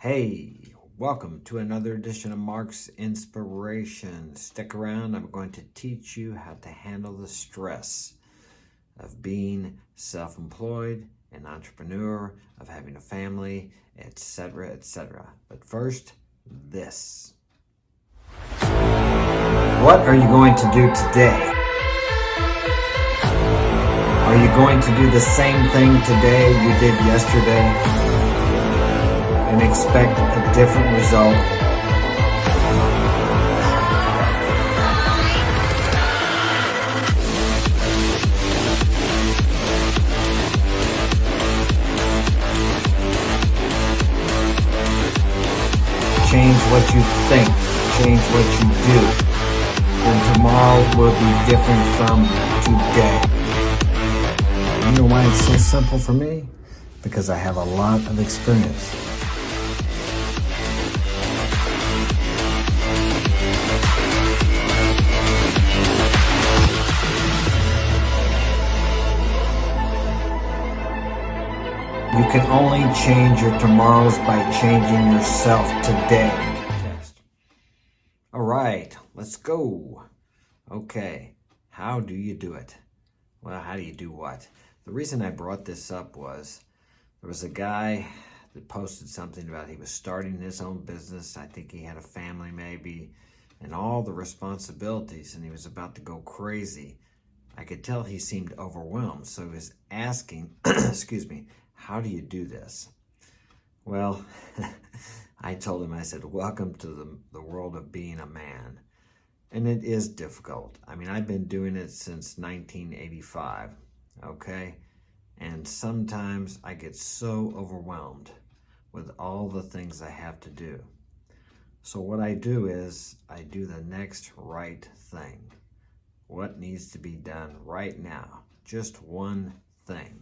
Hey, welcome to another edition of Mark's Inspiration. Stick around, I'm going to teach you how to handle the stress of being self-employed, an entrepreneur, of having a family, etc., etc. But first, this. What are you going to do today? Are you going to do the same thing today you did yesterday? And expect a different result? Change what you think, change what you do, and tomorrow will be different from today. You know why it's so simple for me? Because I have a lot of experience. You can only change your tomorrows by changing yourself today. All right, let's go. Okay, how do you do it? Well, how do you do what? The reason I brought this up was there was a guy that posted something about he was starting his own business. I think he had a family maybe, and all the responsibilities, and he was about to go crazy. I could tell he seemed overwhelmed, so he was asking, excuse me, how do you do this? Well, I told him, I said, welcome to the world of being a man. And it is difficult. I mean, I've been doing it since 1985, okay? And sometimes I get so overwhelmed with all the things I have to do. So what I do is I do the next right thing. What needs to be done right now? Just one thing.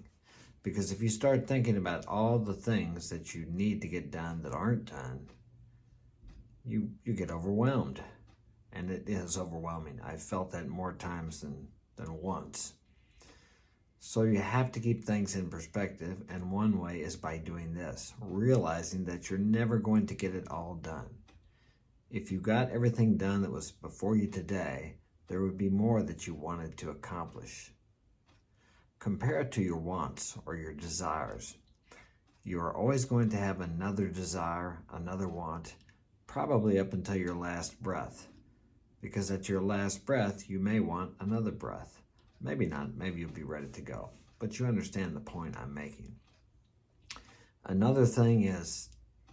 Because if you start thinking about all the things that you need to get done that aren't done, you get overwhelmed. And it is overwhelming. I've felt that more times than once. So you have to keep things in perspective, and one way is by doing this, realizing that you're never going to get it all done. If you got everything done that was before you today, there would be more that you wanted to accomplish. Compare it to your wants or your desires. You are always going to have another desire, another want, probably up until your last breath. Because at your last breath, you may want another breath. Maybe not, maybe you'll be ready to go. But you understand the point I'm making. Another thing is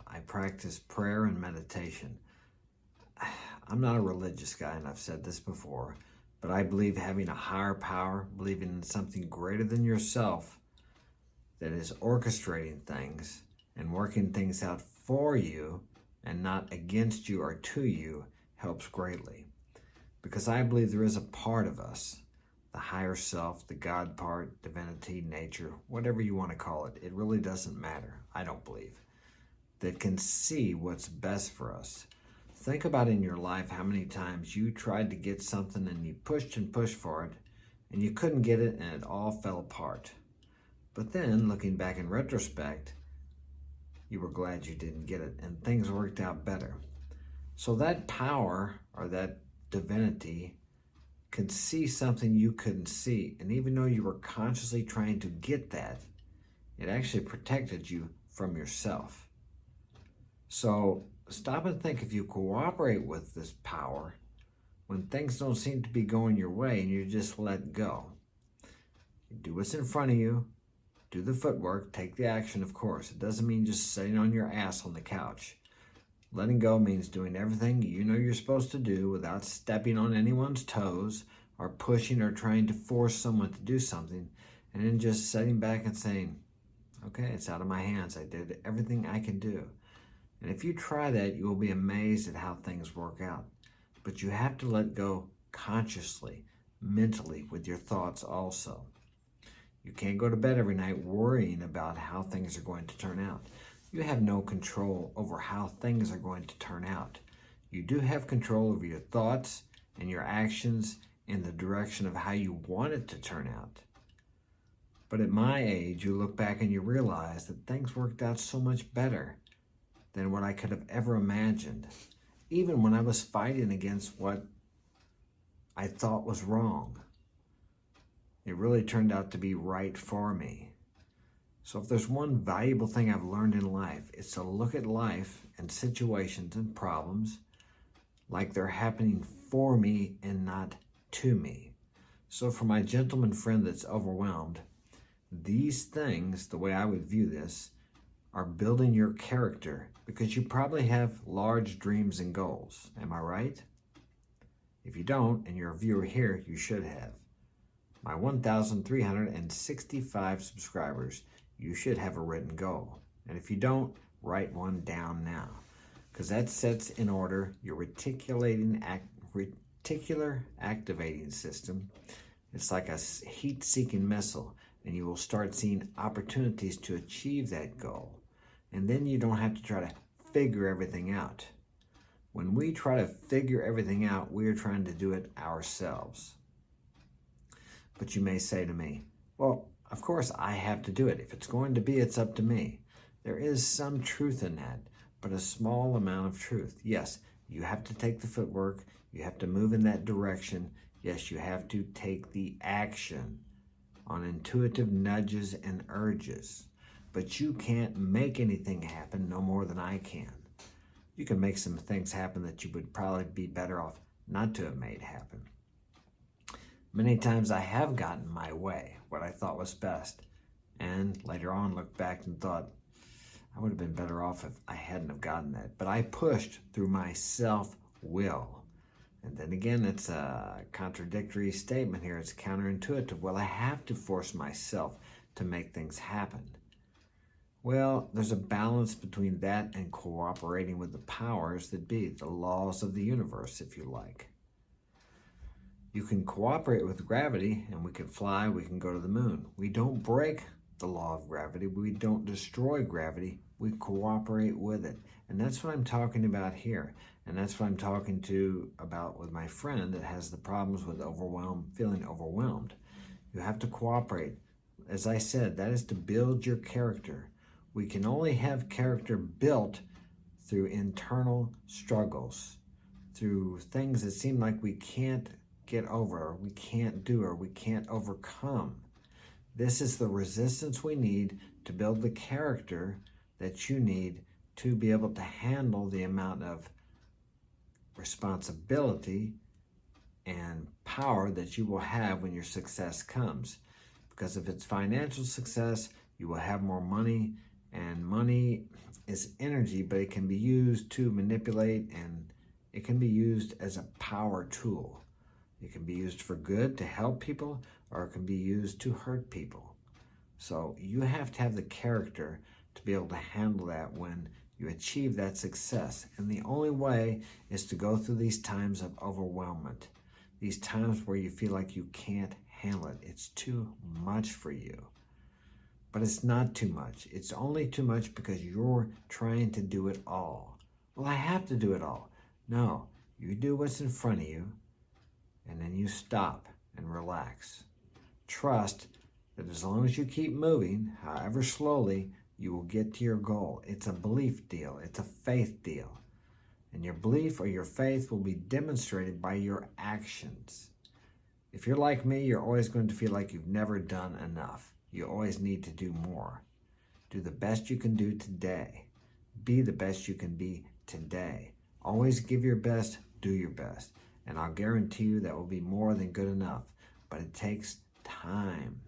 I practice prayer and meditation. I'm not a religious guy, and I've said this before, but I believe having a higher power, believing in something greater than yourself that is orchestrating things and working things out for you and not against you or to you helps greatly. Because I believe there is a part of us, the higher self, the God part, divinity, nature, whatever you want to call it, it really doesn't matter, I don't believe, that can see what's best for us. Think about in your life how many times you tried to get something and you pushed and pushed for it and you couldn't get it and it all fell apart. But then, looking back in retrospect, you were glad you didn't get it and things worked out better. So that power or that divinity could see something you couldn't see. And even though you were consciously trying to get that, it actually protected you from yourself. So stop and think, if you cooperate with this power, when things don't seem to be going your way and you just let go, you do what's in front of you, do the footwork, take the action, of course. It doesn't mean just sitting on your ass on the couch. Letting go means doing everything you know you're supposed to do without stepping on anyone's toes or pushing or trying to force someone to do something, and then just sitting back and saying, okay, it's out of my hands. I did everything I can do. And if you try that, you will be amazed at how things work out. But you have to let go consciously, mentally, with your thoughts also. You can't go to bed every night worrying about how things are going to turn out. You have no control over how things are going to turn out. You do have control over your thoughts and your actions in the direction of how you want it to turn out. But at my age, you look back and you realize that things worked out so much better than what I could have ever imagined, even when I was fighting against what I thought was wrong. It really turned out to be right for me. So if there's one valuable thing I've learned in life, it's to look at life and situations and problems like they're happening for me and not to me. So for my gentleman friend that's overwhelmed, these things, the way I would view this, are building your character because you probably have large dreams and goals. Am I right? If you don't, and you're a viewer here, you should have. My 1,365 subscribers, you should have a written goal. And if you don't, write one down now, because that sets in order your reticular activating system. It's like a heat-seeking missile, and you will start seeing opportunities to achieve that goal. And then you don't have to try to figure everything out. When we try to figure everything out, we are trying to do it ourselves. But you may say to me, well, of course I have to do it. If it's going to be, it's up to me. There is some truth in that, but a small amount of truth. Yes, you have to take the footwork. You have to move in that direction. Yes, you have to take the action on intuitive nudges and urges. But you can't make anything happen no more than I can. You can make some things happen that you would probably be better off not to have made happen. Many times I have gotten my way, what I thought was best, and later on looked back and thought, I would have been better off if I hadn't have gotten that. But I pushed through my self-will. And then again, it's a contradictory statement here. It's counterintuitive. Well, I have to force myself to make things happen. Well, there's a balance between that and cooperating with the powers that be, the laws of the universe, if you like. You can cooperate with gravity, and we can fly, we can go to the moon. We don't break the law of gravity. We don't destroy gravity. We cooperate with it. And that's what I'm talking about here. And that's what I'm talking about with my friend that has the problems with feeling overwhelmed. You have to cooperate. As I said, that is to build your character. We can only have character built through internal struggles, through things that seem like we can't get over, or we can't do, or we can't overcome. This is the resistance we need to build the character that you need to be able to handle the amount of responsibility and power that you will have when your success comes. Because if it's financial success, you will have more money, and money is energy, but it can be used to manipulate, and it can be used as a power tool. It can be used for good to help people, or it can be used to hurt people. So you have to have the character to be able to handle that when you achieve that success. And the only way is to go through these times of overwhelmment, these times where you feel like you can't handle it. It's too much for you. But it's not too much. It's only too much because you're trying to do it all. Well, I have to do it all. No, you do what's in front of you, and then you stop and relax. Trust that as long as you keep moving, however slowly, you will get to your goal. It's a belief deal. It's a faith deal. And your belief or your faith will be demonstrated by your actions. If you're like me, you're always going to feel like you've never done enough. You always need to do more. Do the best you can do today. Be the best you can be today. Always give your best, do your best. And I'll guarantee you that will be more than good enough. But it takes time.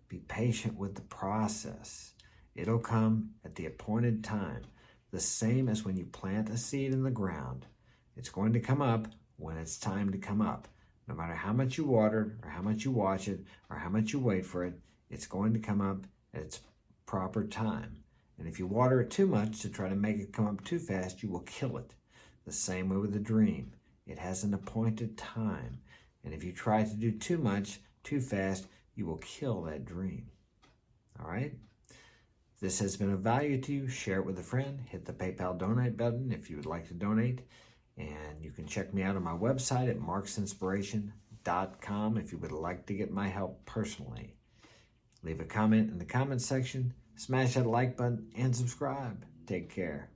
Be patient with the process. It'll come at the appointed time. The same as when you plant a seed in the ground. It's going to come up when it's time to come up. No matter how much you water it, or how much you watch it, or how much you wait for it, it's going to come up at its proper time. And if you water it too much to try to make it come up too fast, you will kill it. The same way with a dream. It has an appointed time. And if you try to do too much, too fast, you will kill that dream. All right? If this has been of value to you, share it with a friend. Hit the PayPal donate button if you would like to donate. And you can check me out on my website at marksinspiration.com if you would like to get my help personally. Leave a comment in the comment section, smash that like button, and subscribe. Take care.